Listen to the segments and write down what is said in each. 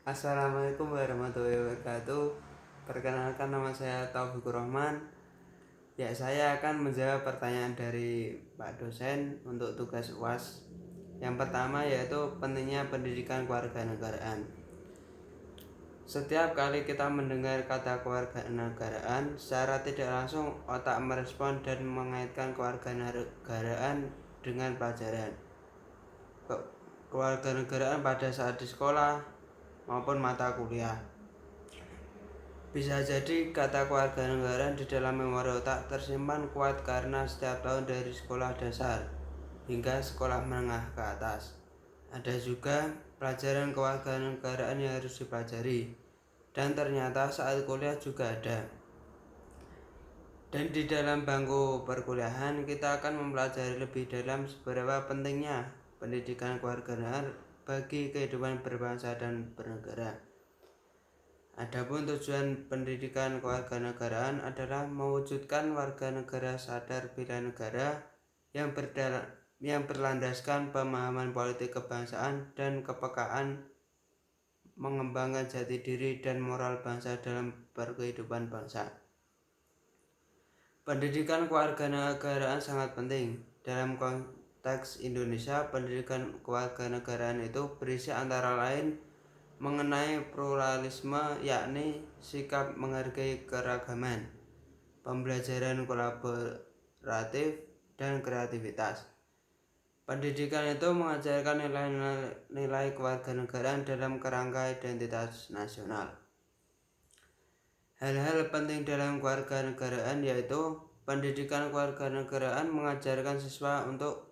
Assalamualaikum warahmatullahi wabarakatuh. Perkenalkan, nama saya Taufikur Rahman. Ya, saya akan menjawab pertanyaan dari Pak dosen untuk tugas UAS. Yang pertama yaitu pentingnya pendidikan kewarganegaraan. Setiap kali kita mendengar kata kewarganegaraan, secara tidak langsung otak merespon dan mengaitkan kewarganegaraan dengan pelajaran kewarganegaraan pada saat di sekolah maupun mata kuliah. Bisa jadi kata kewarganegaraan di dalam memori otak tersimpan kuat karena setiap tahun dari sekolah dasar hingga sekolah menengah ke atas. Ada juga pelajaran kewarganegaraan yang harus dipelajari, dan ternyata saat kuliah juga ada. Dan di dalam bangku perkuliahan kita akan mempelajari lebih dalam seberapa pentingnya pendidikan kewarganegaraan bagi kehidupan berbangsa dan bernegara. Adapun tujuan pendidikan kewarganegaraan adalah mewujudkan warga negara sadar bela negara yang berlandaskan pemahaman politik kebangsaan dan kepekaan mengembangkan jati diri dan moral bangsa dalam berkehidupan bangsa. Pendidikan kewarganegaraan sangat penting. Dalam konteks Indonesia, pendidikan kewarganegaraan itu berisi antara lain mengenai pluralisme, yakni sikap menghargai keragaman, pembelajaran kolaboratif, dan kreativitas. Pendidikan itu mengajarkan nilai kewarganegaraan dalam kerangka identitas nasional. Hal-hal penting dalam kewarganegaraan yaitu pendidikan kewarganegaraan mengajarkan siswa untuk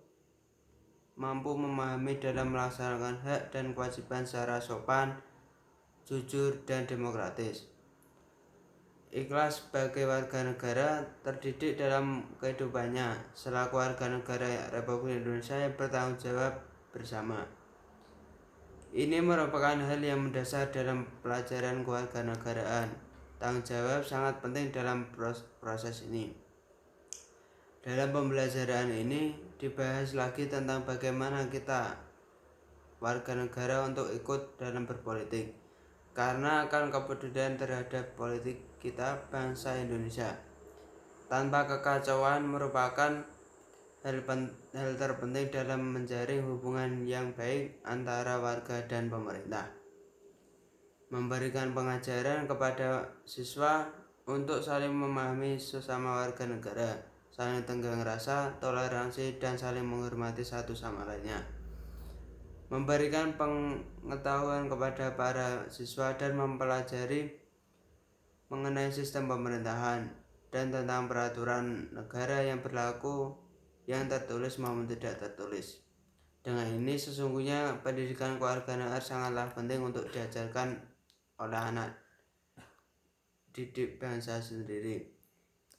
mampu memahami dalam melaksanakan hak dan kewajiban secara sopan, jujur, dan demokratis. Ikhlas sebagai warga negara terdidik dalam kehidupannya selaku warga negara Republik Indonesia yang bertanggung jawab bersama. Ini merupakan hal yang mendasar dalam pelajaran kewarganegaraan. Tanggung jawab sangat penting dalam proses ini. Dalam pembelajaran ini dibahas lagi tentang bagaimana kita warga negara untuk ikut dalam berpolitik, karena akan kepedulian terhadap politik kita bangsa Indonesia. Tanpa kekacauan merupakan hal terpenting dalam menjaring hubungan yang baik antara warga dan pemerintah. Memberikan pengajaran kepada siswa untuk saling memahami sesama warga negara, saling tenggang rasa, toleransi, dan saling menghormati satu sama lainnya. Memberikan pengetahuan kepada para siswa dan mempelajari mengenai sistem pemerintahan dan tentang peraturan negara yang berlaku, yang tertulis maupun tidak tertulis. Dengan ini sesungguhnya pendidikan kewarganegaraan sangatlah penting untuk diajarkan oleh anak didik bangsa sendiri.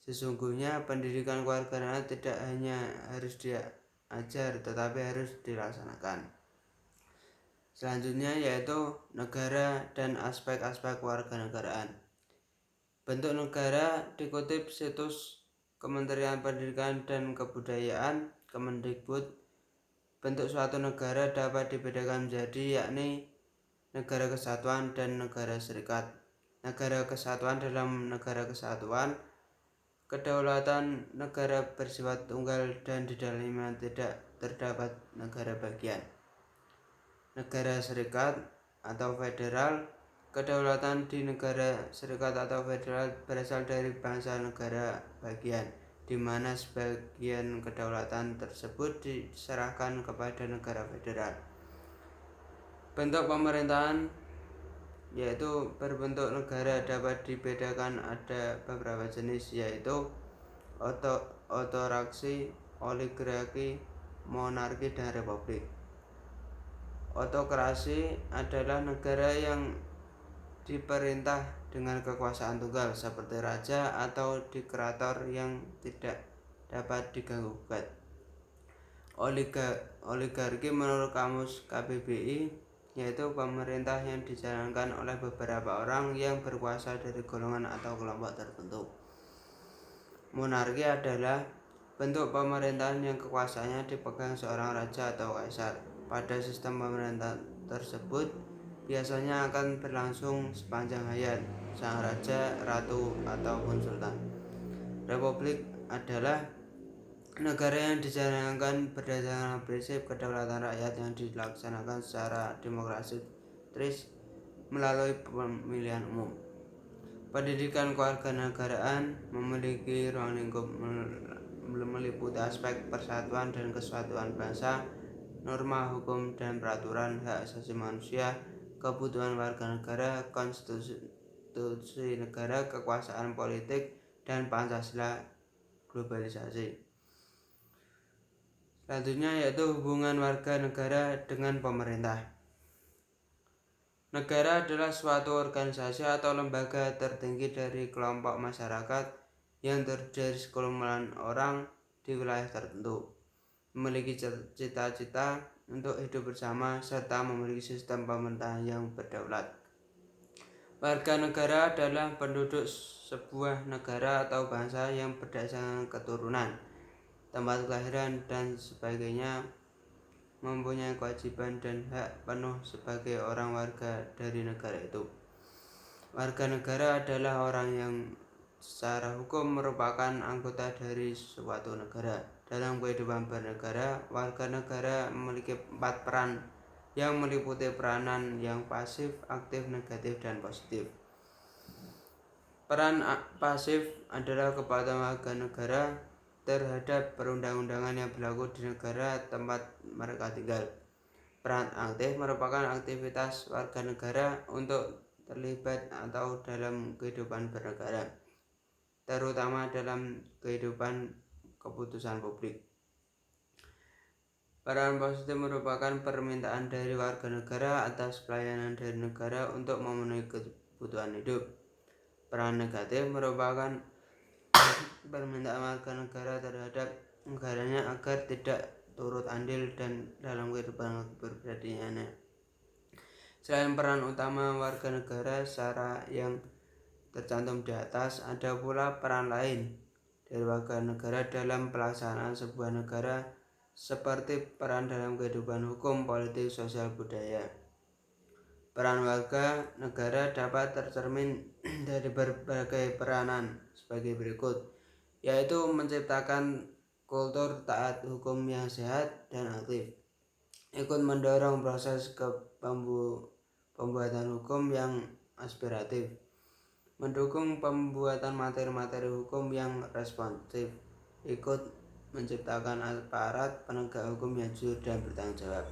Sesungguhnya pendidikan kewarganegaraan tidak hanya harus diajar tetapi harus dilaksanakan. Selanjutnya yaitu negara dan aspek-aspek kewarganegaraan. Bentuk negara dikutip situs Kementerian Pendidikan dan Kebudayaan Kemendikbud. Bentuk suatu negara dapat dibedakan menjadi yakni negara kesatuan dan negara serikat. Negara kesatuan dalam negara kesatuan, kedaulatan negara bersifat tunggal dan di dalamnya tidak terdapat negara bagian. Negara serikat atau federal, kedaulatan di negara serikat atau federal berasal dari bangsa negara bagian, di mana sebagian kedaulatan tersebut diserahkan kepada negara federal. Bentuk pemerintahan yaitu berbentuk negara dapat dibedakan ada beberapa jenis, yaitu otoraki, oligarki, monarki, dan republik. Otokrasi adalah negara yang diperintah dengan kekuasaan tunggal seperti raja atau diktator yang tidak dapat diganggu-gugat. Oligarki menurut kamus KBBI yaitu pemerintah yang dijalankan oleh beberapa orang yang berkuasa dari golongan atau kelompok tertentu. Monarki adalah bentuk pemerintahan yang kekuasaannya dipegang seorang raja atau kaisar. Pada sistem pemerintahan tersebut, biasanya akan berlangsung sepanjang hayat sang raja, ratu, ataupun sultan. Republik adalah negara yang dijalankan berdasarkan prinsip kedaulatan rakyat yang dilaksanakan secara demokratis melalui pemilihan umum. Pendidikan kewarganegaraan memiliki ruang lingkup meliputi aspek persatuan dan kesatuan bangsa, norma hukum dan peraturan hak asasi manusia, kebutuhan warga negara, konstitusi negara, kekuasaan politik, dan Pancasila globalisasi. Selanjutnya yaitu hubungan warga negara dengan pemerintah. Negara adalah suatu organisasi atau lembaga tertinggi dari kelompok masyarakat yang terdiri dari sekumpulan orang di wilayah tertentu, memiliki cita-cita untuk hidup bersama, serta memiliki sistem pemerintahan yang berdaulat. Warga negara adalah penduduk sebuah negara atau bangsa yang berdasarkan keturunan, tempat kelahiran, dan sebagainya, mempunyai kewajiban dan hak penuh sebagai orang warga dari negara itu. Warga negara adalah orang yang secara hukum merupakan anggota dari suatu negara. Dalam kehidupan bernegara, warga negara memiliki 4 peran yang meliputi peranan yang pasif, aktif, negatif, dan positif. Peran pasif adalah kepatuhan warga negara terhadap perundang-undangan yang berlaku di negara tempat mereka tinggal. Peran aktif merupakan aktivitas warga negara untuk terlibat atau dalam kehidupan bernegara, terutama dalam kehidupan keputusan publik. Peran positif merupakan permintaan dari warga negara atas pelayanan dari negara untuk memenuhi kebutuhan hidup. Peran negatif merupakan permintaan warga negara terhadap negaranya agar tidak turut andil dan dalam kehidupan kepribadiannya. Selain peran utama warga negara secara yang tercantum di atas, ada pula peran lain dari warga negara dalam pelaksanaan sebuah negara, seperti peran dalam kehidupan hukum, politik, sosial, budaya. Peran warga negara dapat tercermin dari berbagai peranan sebagai berikut, yaitu menciptakan kultur taat hukum yang sehat dan aktif, ikut mendorong proses pembuatan hukum yang aspiratif, mendukung pembuatan materi-materi hukum yang responsif, ikut menciptakan aparat penegak hukum yang jujur dan bertanggung jawab.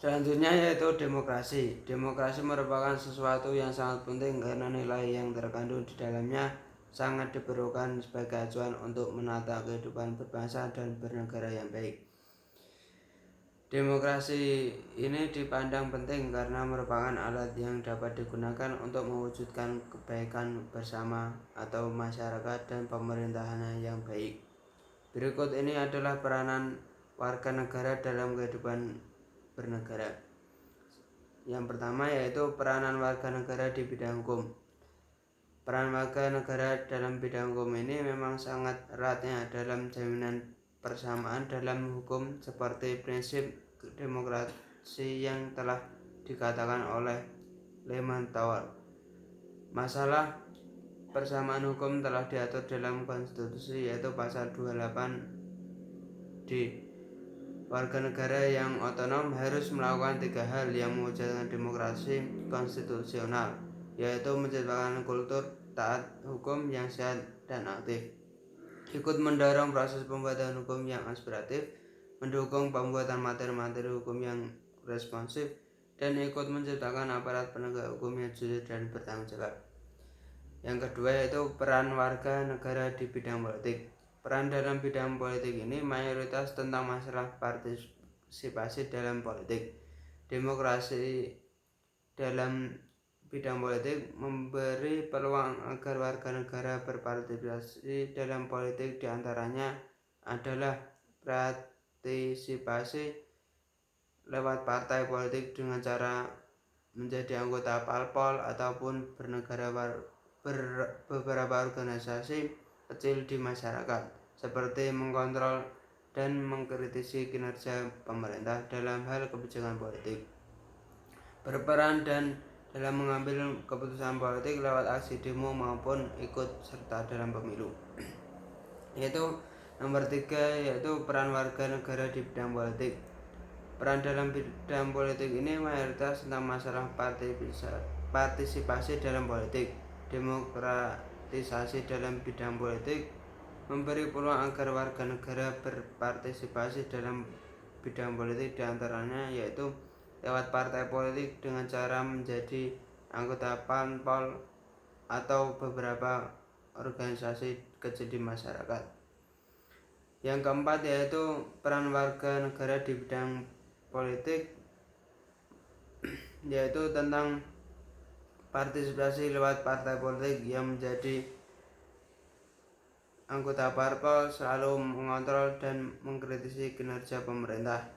Selanjutnya yaitu demokrasi. Demokrasi merupakan sesuatu yang sangat penting karena nilai yang terkandung di dalamnya sangat diperlukan sebagai acuan untuk menata kehidupan berbangsa dan bernegara yang baik. Demokrasi ini dipandang penting karena merupakan alat yang dapat digunakan untuk mewujudkan kebaikan bersama atau masyarakat dan pemerintahan yang baik. Berikut ini adalah peranan warga negara dalam kehidupan bernegara. Yang pertama yaitu peranan warga negara di bidang hukum. Peran warga negara dalam bidang hukum ini memang sangat eratnya dalam jaminan persamaan dalam hukum seperti prinsip demokrasi yang telah dikatakan oleh Lehman Tower. Masalah persamaan hukum telah diatur dalam konstitusi yaitu pasal 28D. Warga negara yang otonom harus melakukan 3 hal yang mewujudkan demokrasi konstitusional, yaitu menciptakan kultur taat hukum yang sehat dan aktif, ikut mendorong proses pembuatan hukum yang aspiratif, mendukung pembuatan materi-materi hukum yang responsif, dan ikut menciptakan aparat penegak hukum yang jujur dan bertanggung jawab. Yang kedua yaitu peran warga negara di bidang politik. Peran dalam bidang politik ini mayoritas tentang masalah partisipasi dalam politik. Demokrasi dalam bidang politik memberi peluang agar warga negara berpartisipasi dalam politik, diantaranya adalah partisipasi lewat partai politik dengan cara menjadi anggota parpol ataupun beberapa organisasi kecil di masyarakat, seperti mengkontrol dan mengkritisi kinerja pemerintah dalam hal kebijakan politik. berperan dan dalam mengambil keputusan politik lewat aksi demo maupun ikut serta dalam pemilu. Yaitu nomor 3, yaitu peran warga negara di bidang politik. Peran dalam bidang politik ini mayoritas tentang masalah partisipasi dalam politik, demokratisasi dalam bidang politik, memberi peluang agar warga negara berpartisipasi dalam bidang politik, diantaranya yaitu lewat partai politik dengan cara menjadi anggota parpol atau beberapa organisasi kecil di masyarakat. Yang keempat yaitu peran warga negara di bidang politik, yaitu tentang partisipasi lewat partai politik yang menjadi anggota parpol, selalu mengontrol dan mengkritisi kinerja pemerintah,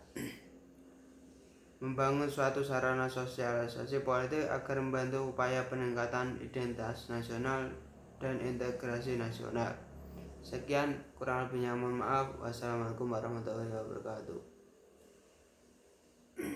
membangun suatu sarana sosialisasi politik agar membantu upaya peningkatan identitas nasional dan integrasi nasional. Sekian, kurang lebihnya mohon maaf. Wassalamualaikum warahmatullahi wabarakatuh.